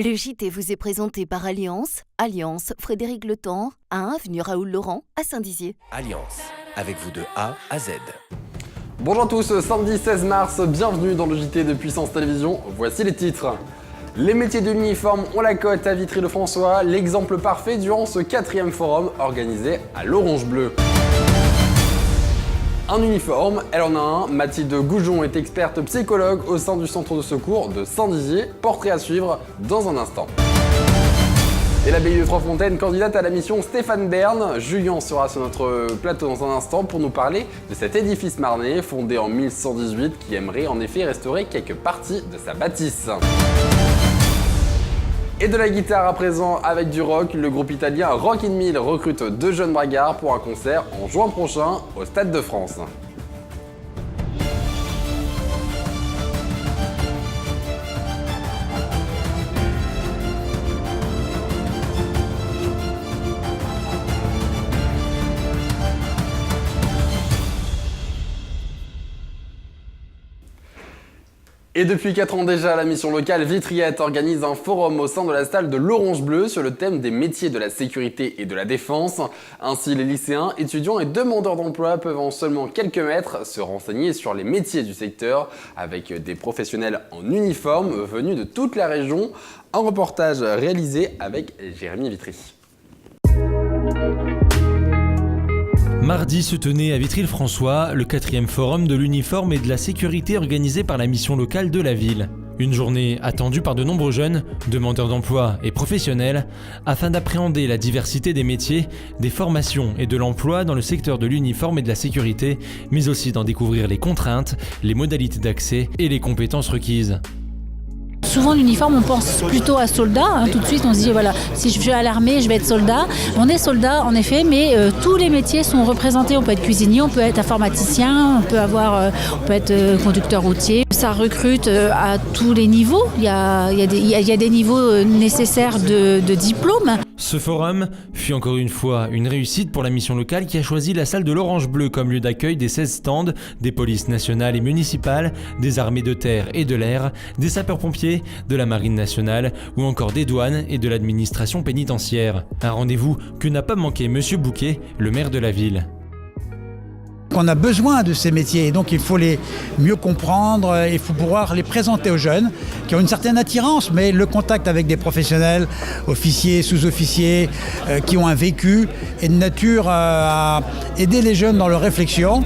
Le JT vous est présenté par Alliance, Alliance Frédéric Le Temps, à 1 avenue Raoul Laurent, à Saint-Dizier. Alliance, avec vous de A à Z. Bonjour à tous, samedi 16 mars, bienvenue dans le JT de Puissance Télévisions, voici les titres. Les métiers de l'uniforme ont la cote à Vitry-le-François, l'exemple parfait durant ce 4e forum organisé à l'Orange Bleu. Un uniforme, elle en a un. Mathilde Goujon est experte psychologue au sein du centre de secours de Saint-Dizier. Portrait à suivre dans un instant. Et l'abbaye de Trois-Fontaines, candidate à la mission Stéphane Bern. Julien sera sur notre plateau dans un instant pour nous parler de cet édifice marnais fondé en 1118 qui aimerait en effet restaurer quelques parties de sa bâtisse. Et de la guitare à présent avec du rock, le groupe italien Rock in Mill recrute 2 jeunes bragards pour un concert en juin prochain au Stade de France. Et depuis 4 ans déjà, la mission locale Vitriette organise un forum au sein de la salle de l'Orange Bleu sur le thème des métiers de la sécurité et de la défense. Ainsi, les lycéens, étudiants et demandeurs d'emploi peuvent en seulement quelques mètres se renseigner sur les métiers du secteur avec des professionnels en uniforme venus de toute la région. Un reportage réalisé avec Jérémy Vitry. Mardi se tenait à Vitry-le-François le 4e forum de l'uniforme et de la sécurité organisé par la mission locale de la ville. Une journée attendue par de nombreux jeunes, demandeurs d'emploi et professionnels, afin d'appréhender la diversité des métiers, des formations et de l'emploi dans le secteur de l'uniforme et de la sécurité, mais aussi d'en découvrir les contraintes, les modalités d'accès et les compétences requises. Souvent l'uniforme on pense plutôt à soldat, tout de suite on se dit voilà, si je vais à l'armée je vais être soldat. On est soldat en effet, mais tous les métiers sont représentés, on peut être cuisinier, on peut être informaticien, on peut être conducteur routier. Ça recrute à tous les niveaux, il y a des niveaux nécessaires de diplôme. Ce forum fut encore une fois une réussite pour la mission locale qui a choisi la salle de l'Orange Bleu comme lieu d'accueil des 16 stands des polices nationales et municipales, des armées de terre et de l'air, des sapeurs-pompiers, de la marine nationale ou encore des douanes et de l'administration pénitentiaire. Un rendez-vous que n'a pas manqué Monsieur Bouquet, le maire de la ville. On a besoin de ces métiers et donc il faut les mieux comprendre, il faut pouvoir les présenter aux jeunes qui ont une certaine attirance, mais le contact avec des professionnels, officiers, sous-officiers, qui ont un vécu est de nature à aider les jeunes dans leur réflexion.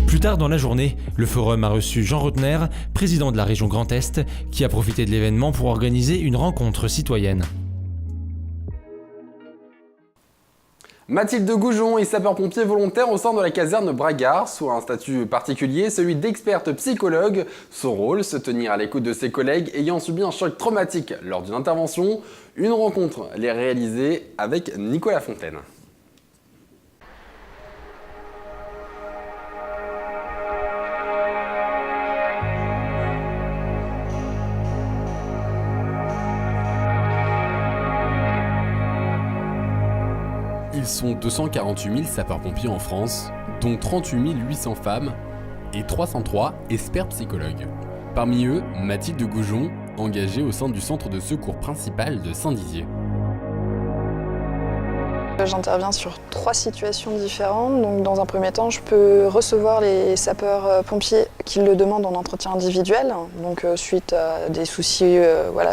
Plus tard dans la journée, le forum a reçu Jean Rotner, président de la région Grand Est, qui a profité de l'événement pour organiser une rencontre citoyenne. Mathilde Goujon est sapeur-pompier volontaire au sein de la caserne Bragard, sous un statut particulier, celui d'experte psychologue. Son rôle, se tenir à l'écoute de ses collègues ayant subi un choc traumatique lors d'une intervention. Une rencontre l'est réalisée avec Nicolas Fontaine. Ils sont 248 000 sapeurs-pompiers en France, dont 38 800 femmes et 303 experts psychologues. Parmi eux, Mathilde Goujon, engagée au sein du centre de secours principal de Saint-Dizier. J'interviens sur 3 situations différentes. Donc, dans un premier temps, je peux recevoir les sapeurs-pompiers qui le demandent en entretien individuel, donc suite à des soucis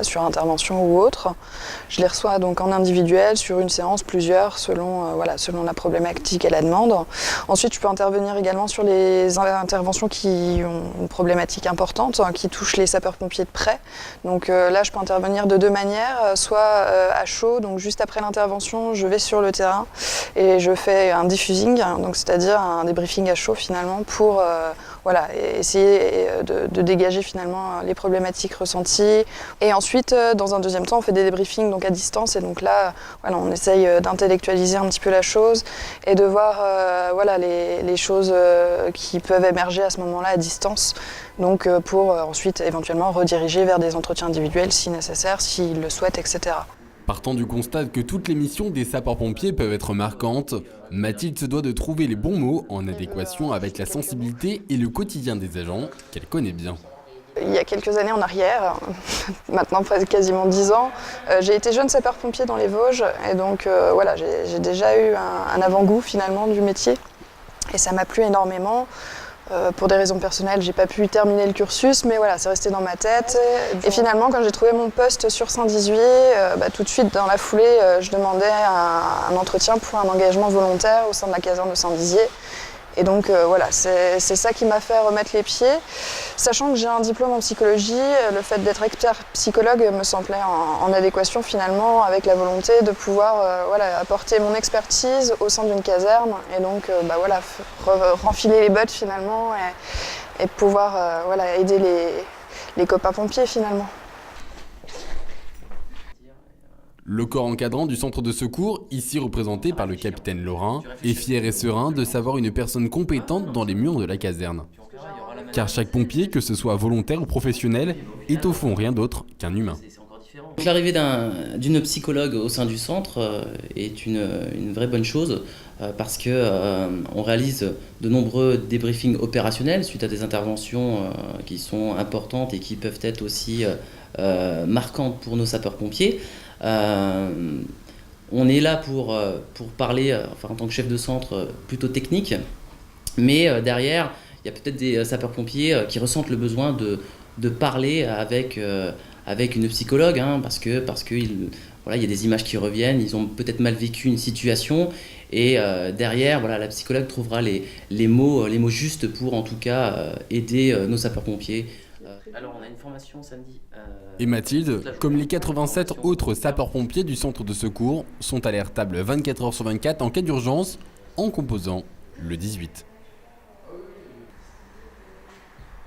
sur intervention ou autre. Je les reçois donc en individuel, sur une séance, plusieurs, selon la problématique et la demande. Ensuite, je peux intervenir également sur les interventions qui ont une problématique importante, qui touchent les sapeurs-pompiers de près. Donc là, je peux intervenir de 2 manières, soit à chaud, donc juste après l'intervention, je vais sur le terrain et je fais un diffusing, donc c'est-à-dire un débriefing à chaud finalement pour essayer de dégager finalement les problématiques ressenties. Et ensuite, dans un deuxième temps, on fait des débriefings donc à distance et donc là, on essaye d'intellectualiser un petit peu la chose et de voir les choses qui peuvent émerger à ce moment-là à distance. Donc pour ensuite éventuellement rediriger vers des entretiens individuels si nécessaire, s'ils le souhaitent, etc. Partant du constat que toutes les missions des sapeurs-pompiers peuvent être marquantes, Mathilde se doit de trouver les bons mots en adéquation avec la sensibilité et le quotidien des agents qu'elle connaît bien. Il y a quelques années en arrière, maintenant quasiment 10 ans, j'ai été jeune sapeur-pompier dans les Vosges et donc voilà, j'ai déjà eu un avant-goût finalement du métier et ça m'a plu énormément. Pour des raisons personnelles, j'ai pas pu terminer le cursus, mais voilà, c'est resté dans ma tête. Et finalement, quand j'ai trouvé mon poste sur Saint-Dizier, tout de suite dans la foulée, je demandais un entretien pour un engagement volontaire au sein de la caserne de Saint-Dizier. Et donc voilà, c'est ça qui m'a fait remettre les pieds. Sachant que j'ai un diplôme en psychologie, le fait d'être expert psychologue me semblait en adéquation finalement avec la volonté de pouvoir apporter mon expertise au sein d'une caserne et donc renfiler les bottes finalement et pouvoir aider les copains pompiers finalement. Le corps encadrant du centre de secours, ici représenté par le capitaine Laurin, est fier et serein de savoir une personne compétente dans les murs de la caserne. Car chaque pompier, que ce soit volontaire ou professionnel, est au fond rien d'autre qu'un humain. L'arrivée d'une psychologue au sein du centre est une vraie bonne chose parce qu'on réalise de nombreux débriefings opérationnels suite à des interventions qui sont importantes et qui peuvent être aussi marquantes pour nos sapeurs-pompiers. On est là pour parler, en tant que chef de centre, plutôt technique, mais derrière, il y a peut-être des sapeurs-pompiers qui ressentent le besoin de parler avec une psychologue, parce que il y a des images qui reviennent, ils ont peut-être mal vécu une situation, et derrière, la psychologue trouvera les mots justes pour, en tout cas, aider nos sapeurs-pompiers. Alors, on a une formation samedi. Et Mathilde, comme les 87 autres sapeurs-pompiers du centre de secours, sont alertables 24 h sur 24 en cas d'urgence en composant le 18.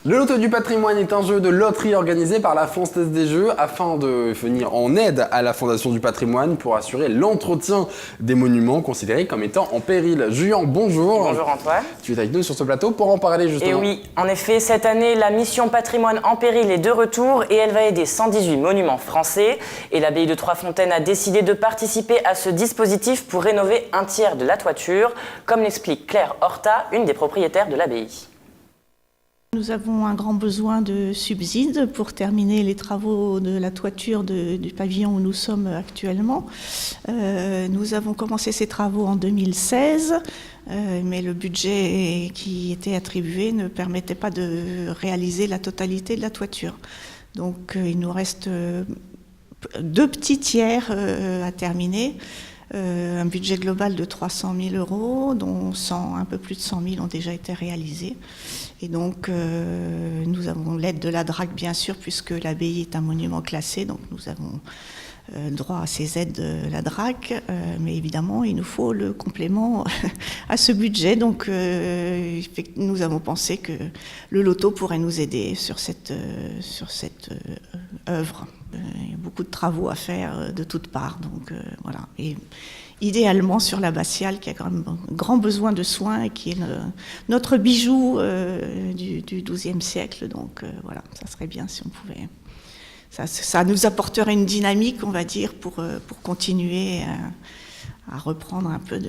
Le Loto du patrimoine est un jeu de loterie organisé par la Française des Jeux afin de venir en aide à la Fondation du patrimoine pour assurer l'entretien des monuments considérés comme étant en péril. Julien, bonjour. Bonjour Antoine. Tu es avec nous sur ce plateau pour en parler justement. Et oui, en effet, cette année, la mission patrimoine en péril est de retour et elle va aider 118 monuments français. Et l'abbaye de Trois-Fontaines a décidé de participer à ce dispositif pour rénover un tiers de la toiture, comme l'explique Claire Horta, une des propriétaires de l'abbaye. Nous avons un grand besoin de subsides pour terminer les travaux de la toiture du pavillon où nous sommes actuellement. Nous avons commencé ces travaux en 2016, mais le budget qui était attribué ne permettait pas de réaliser la totalité de la toiture. Donc il nous reste 2 petits tiers à terminer. Un budget global de 300 000 €, dont un peu plus de 100 000 ont déjà été réalisés. Et donc, nous avons l'aide de la DRAC, bien sûr, puisque l'abbaye est un monument classé, donc nous avons droit à ces aides de la DRAC, mais évidemment, il nous faut le complément à ce budget. Donc, nous avons pensé que le loto pourrait nous aider sur cette œuvre. Il y a beaucoup de travaux à faire de toutes parts, donc voilà. Et idéalement sur l'abbatiale, qui a quand même grand besoin de soins et qui est notre bijou du XIIe siècle. Donc voilà, ça serait bien si on pouvait. Ça nous apporterait une dynamique, on va dire, pour continuer à reprendre un peu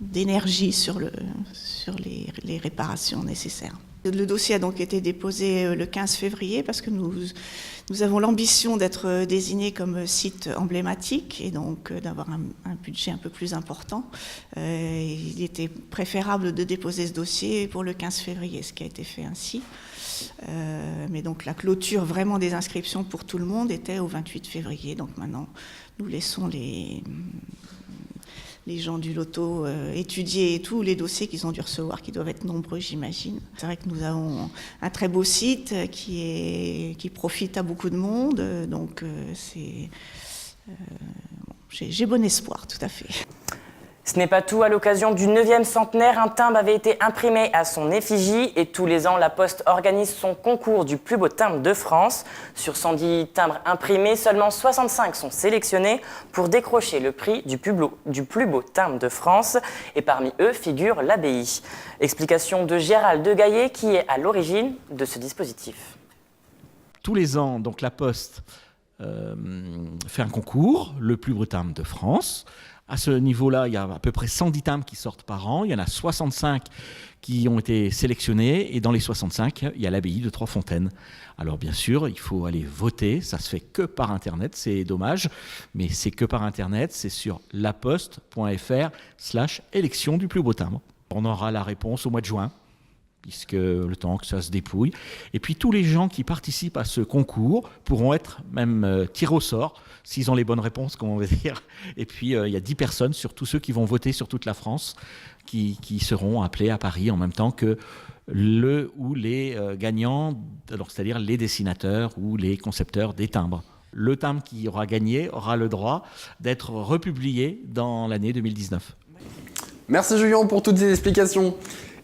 d'énergie sur les réparations nécessaires. Le dossier a donc été déposé le 15 février parce que nous avons l'ambition d'être désignés comme site emblématique et donc d'avoir un budget un peu plus important. Il était préférable de déposer ce dossier pour le 15 février, ce qui a été fait ainsi. Mais donc la clôture vraiment des inscriptions pour tout le monde était au 28 février. Donc maintenant, nous laissons les gens du loto étudier tous les dossiers qu'ils ont dû recevoir, qui doivent être nombreux, j'imagine. C'est vrai que nous avons un très beau site qui profite à beaucoup de monde, donc j'ai bon espoir, tout à fait. Ce n'est pas tout. À l'occasion du 9e centenaire, un timbre avait été imprimé à son effigie et tous les ans, la Poste organise son concours du plus beau timbre de France. Sur 110 timbres imprimés, seulement 65 sont sélectionnés pour décrocher le prix du plus beau timbre de France. Et parmi eux figure l'abbaye. Explication de Gérald de Gaillet qui est à l'origine de ce dispositif. Tous les ans, donc la Poste fait un concours, le plus beau timbre de France, À ce niveau-là, il y a à peu près 110 timbres qui sortent par an. Il y en a 65 qui ont été sélectionnés. Et dans les 65, il y a l'abbaye de Trois-Fontaines. Alors bien sûr, il faut aller voter. Ça se fait que par Internet. C'est dommage, mais c'est que par Internet. C'est sur laposte.fr/élection du plus beau timbre. On aura la réponse au mois de juin, puisque le temps que ça se dépouille. Et puis tous les gens qui participent à ce concours pourront être même tirés au sort, s'ils ont les bonnes réponses, comme on va dire. Et puis il y a 10 personnes sur tous ceux qui vont voter sur toute la France qui seront appelés à Paris en même temps que le ou les gagnants, alors c'est-à-dire les dessinateurs ou les concepteurs des timbres. Le timbre qui aura gagné aura le droit d'être republié dans l'année 2019. Merci Julien pour toutes ces explications.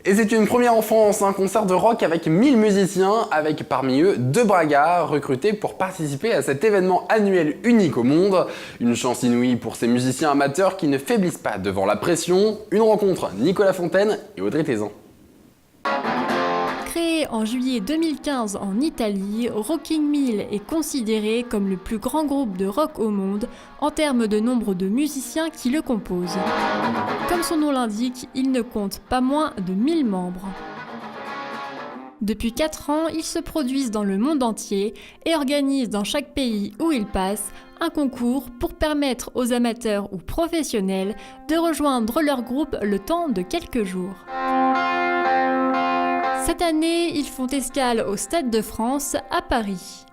Et c'est une première en France, un concert de rock avec 1000 musiciens, avec parmi eux 2 bragards recrutés pour participer à cet événement annuel unique au monde. Une chance inouïe pour ces musiciens amateurs qui ne faiblissent pas devant la pression. Une rencontre, Nicolas Fontaine et Audrey Tézan. Créé en juillet 2015 en Italie, Rocking Mill est considéré comme le plus grand groupe de rock au monde en termes de nombre de musiciens qui le composent. Comme son nom l'indique, il ne compte pas moins de 1000 membres. Depuis 4 ans, ils se produisent dans le monde entier et organisent dans chaque pays où ils passent un concours pour permettre aux amateurs ou professionnels de rejoindre leur groupe le temps de quelques jours. Cette année, ils font escale au Stade de France à Paris.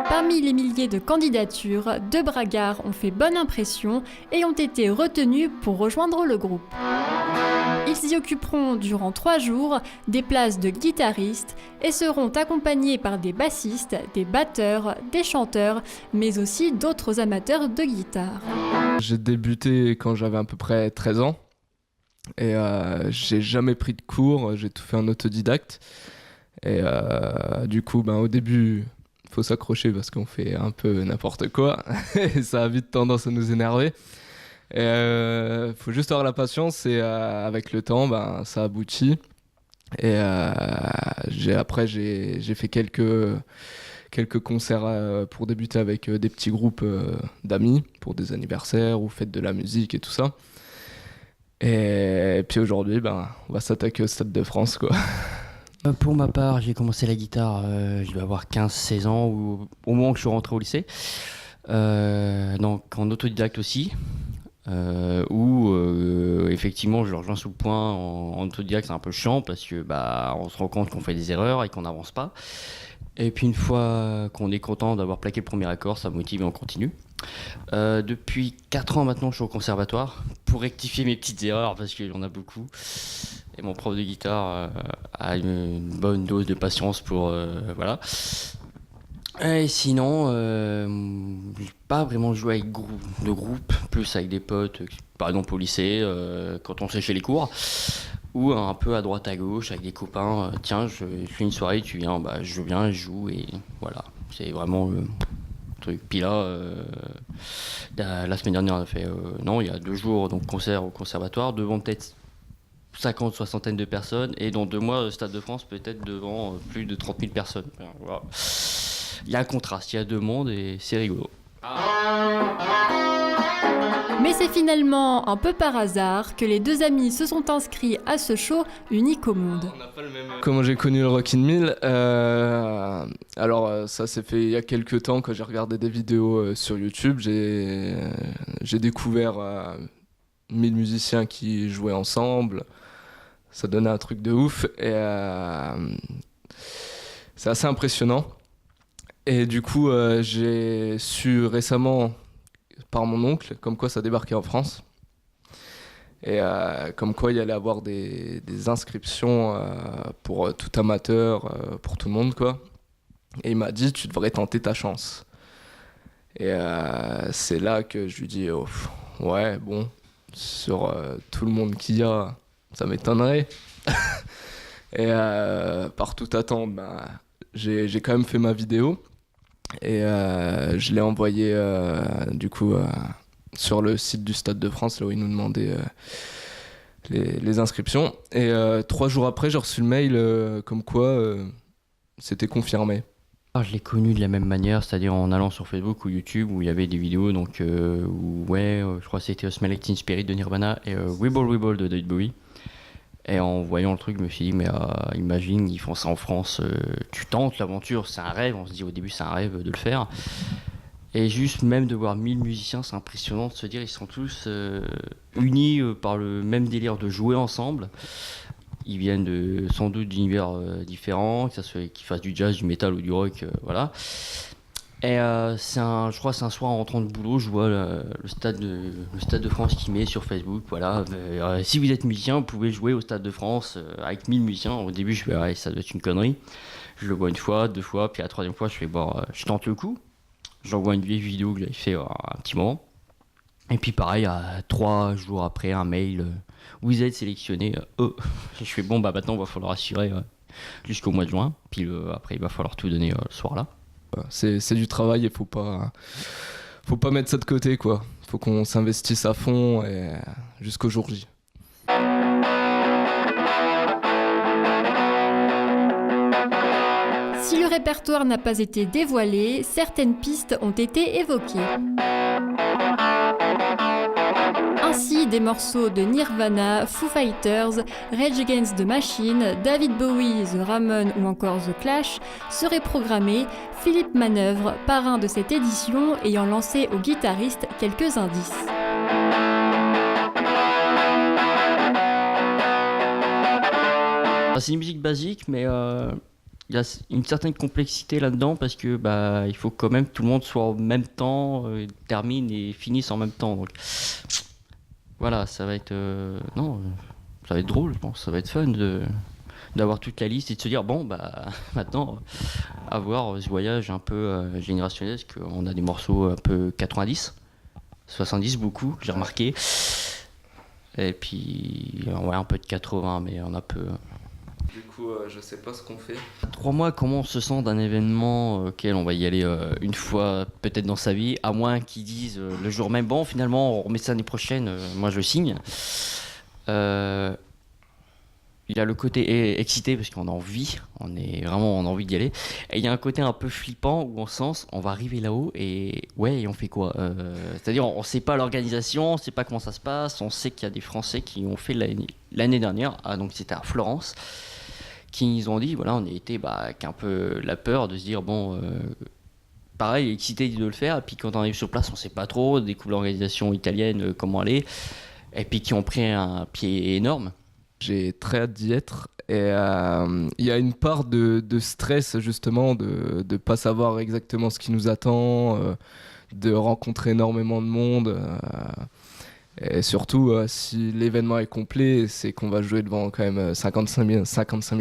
Parmi les milliers de candidatures, 2 bragards ont fait bonne impression et ont été retenus pour rejoindre le groupe. Ils y occuperont durant 3 jours des places de guitaristes et seront accompagnés par des bassistes, des batteurs, des chanteurs, mais aussi d'autres amateurs de guitare. J'ai débuté quand j'avais à peu près 13 ans. Et j'ai jamais pris de cours, j'ai tout fait en autodidacte. Et du coup, au début, il faut s'accrocher parce qu'on fait un peu n'importe quoi. Et ça a vite tendance à nous énerver. Et faut juste avoir la patience et avec le temps, ça aboutit. Et après, j'ai fait quelques concerts pour débuter avec des petits groupes d'amis pour des anniversaires ou fêtes de la musique et tout ça. Et puis aujourd'hui, on va s'attaquer au Stade de France, quoi. Pour ma part, j'ai commencé la guitare, je dois avoir 15-16 ans, ou au moment où je suis rentré au lycée. Donc en autodidacte aussi, où effectivement je rejoins sous le point en autodidacte, c'est un peu chiant parce que on se rend compte qu'on fait des erreurs et qu'on n'avance pas. Et puis une fois qu'on est content d'avoir plaqué le premier accord, ça motive et on continue. Depuis 4 ans maintenant, je suis au conservatoire pour rectifier mes petites erreurs parce qu'il y en a beaucoup. Et mon prof de guitare a une bonne dose de patience pour voilà. Et sinon, j'ai pas vraiment joué avec de groupe, plus avec des potes, par exemple au lycée, quand on séchait les cours, ou un peu à droite à gauche avec des copains. Tiens, je fais une soirée, tu viens, je viens, je joue et voilà. C'est vraiment le truc. Puis là, la semaine dernière, on a fait, il y a 2 jours, donc concert au conservatoire, devant peut-être 50, 60 de personnes, et dans 2 mois, Stade de France, peut-être devant plus de 30 000 personnes. Voilà. Il y a un contraste, il y a 2 mondes et c'est rigolo. Mais c'est finalement un peu par hasard que les 2 amis se sont inscrits à ce show unique au monde. Comment j'ai connu le Rocking Mill alors ça s'est fait il y a quelques temps quand j'ai regardé des vidéos sur YouTube. J'ai découvert 1000 musiciens qui jouaient ensemble. Ça donnait un truc de ouf et c'est assez impressionnant. Et du coup, j'ai su récemment par mon oncle comme quoi ça débarquait en France. Et comme quoi il y allait avoir des inscriptions pour tout amateur, pour tout le monde, quoi. Et il m'a dit, tu devrais tenter ta chance. Et c'est là que je lui dis, ouais, bon, sur tout le monde qu'il y a, ça m'étonnerait. Et par toute attente, j'ai quand même fait ma vidéo. Et je l'ai envoyé du coup sur le site du Stade de France, là où ils nous demandaient les inscriptions. Et 3 jours après, j'ai reçu le mail comme quoi c'était confirmé. Je l'ai connu de la même manière, c'est-à-dire en allant sur Facebook ou YouTube où il y avait des vidéos, donc je crois que c'était Smell Like Teen Spirit de Nirvana et Wibble Wibble de David Bowie. Et en voyant le truc, je me suis dit, mais imagine, ils font ça en France, tu tentes l'aventure, c'est un rêve, on se dit au début c'est un rêve de le faire. Et juste même de voir 1000 musiciens, c'est impressionnant de se dire, ils sont tous unis par le même délire de jouer ensemble. Ils viennent sans doute d'univers différents, qu'ils fassent du jazz, du métal ou du rock, voilà. Et je crois que c'est un soir en rentrant de boulot, je vois le Stade de France qui met sur Facebook, voilà. Si vous êtes musicien, vous pouvez jouer au Stade de France avec 1000 musiciens. Au début, je fais, ça doit être une connerie. Je le vois une fois, 2 fois, puis la 3e fois, je fais, je tente le coup. J'envoie une vieille vidéo que j'avais fait un petit moment. Et puis pareil, 3 jours après, un mail, vous êtes sélectionné. Je fais maintenant il va falloir assurer jusqu'au mois de juin. Puis après, il va falloir tout donner ce soir-là. C'est du travail et faut pas mettre ça de côté, quoi. Faut qu'on s'investisse à fond et jusqu'au jour J. Si le répertoire n'a pas été dévoilé, certaines pistes ont été évoquées. Ainsi, des morceaux de Nirvana, Foo Fighters, Rage Against the Machine, David Bowie, The Ramones ou encore The Clash seraient programmés, Philippe Manœuvre, parrain de cette édition, ayant lancé aux guitaristes quelques indices. C'est une musique basique, mais il y a une certaine complexité là-dedans parce que il faut quand même que tout le monde soit en même temps, termine et finisse en même temps. Donc, voilà, ça va être ça va être drôle, je pense, ça va être fun d'avoir toute la liste et de se dire maintenant avoir ce voyage un peu générationnel, parce qu'on a des morceaux un peu 90, 70 beaucoup, j'ai remarqué, et puis un peu de 80, mais on a peu. Du coup, je sais pas ce qu'on fait. 3 mois, comment on se sent d'un événement auquel on va y aller une fois peut-être dans sa vie, à moins qu'ils disent le jour même, finalement on remet ça l'année prochaine, moi je signe. Il y a le côté excité parce qu'on a envie, on a envie d'y aller. Et il y a un côté un peu flippant où on va arriver là-haut et on fait quoi c'est-à-dire on sait pas l'organisation, on sait pas comment ça se passe, on sait qu'il y a des Français qui ont fait l'année dernière, donc c'était à Florence, qui nous ont dit, on a été avec un peu la peur de se dire, pareil, excité de le faire, et puis quand on arrive sur place, on sait pas trop, découvre l'organisation italienne, comment aller, et puis qui ont pris un pied énorme. J'ai très hâte d'y être, et il y a une part de stress justement, de ne pas savoir exactement ce qui nous attend, de rencontrer énormément de monde. Et surtout, si l'événement est complet, c'est qu'on va jouer devant quand même 55 000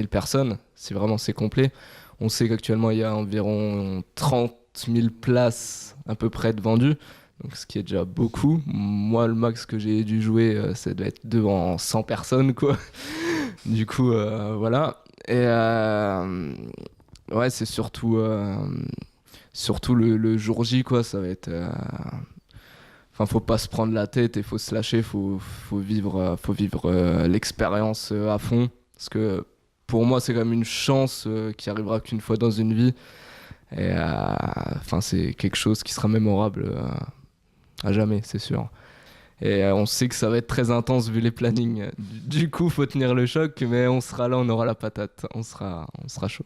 personnes, si vraiment c'est complet. On sait qu'actuellement, il y a environ 30 000 places à peu près de vendues, donc ce qui est déjà beaucoup. Moi, le max que j'ai dû jouer, ça doit être devant 100 personnes, quoi. Du coup, voilà. Et c'est surtout le jour J, quoi. Ça va être... faut pas se prendre la tête et faut se lâcher, faut vivre l'expérience à fond, parce que pour moi c'est quand même une chance qui arrivera qu'une fois dans une vie, et c'est quelque chose qui sera mémorable à jamais, c'est sûr. Et on sait que ça va être très intense vu les plannings, du coup faut tenir le choc, mais on sera là, on aura la patate, on sera chaud.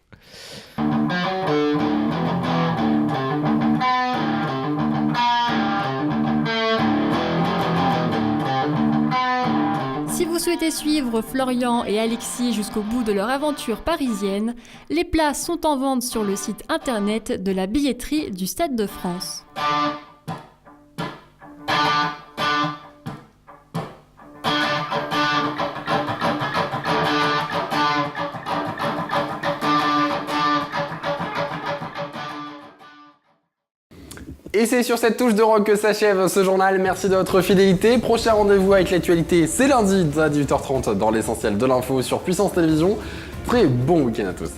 Si vous souhaitez suivre Florian et Alexis jusqu'au bout de leur aventure parisienne, les places sont en vente sur le site internet de la billetterie du Stade de France. Et c'est sur cette touche de rock que s'achève ce journal. Merci de votre fidélité. Prochain rendez-vous avec l'actualité, c'est lundi à 18h30 dans l'essentiel de l'info sur Puissance Télévisions. Très bon week-end à tous.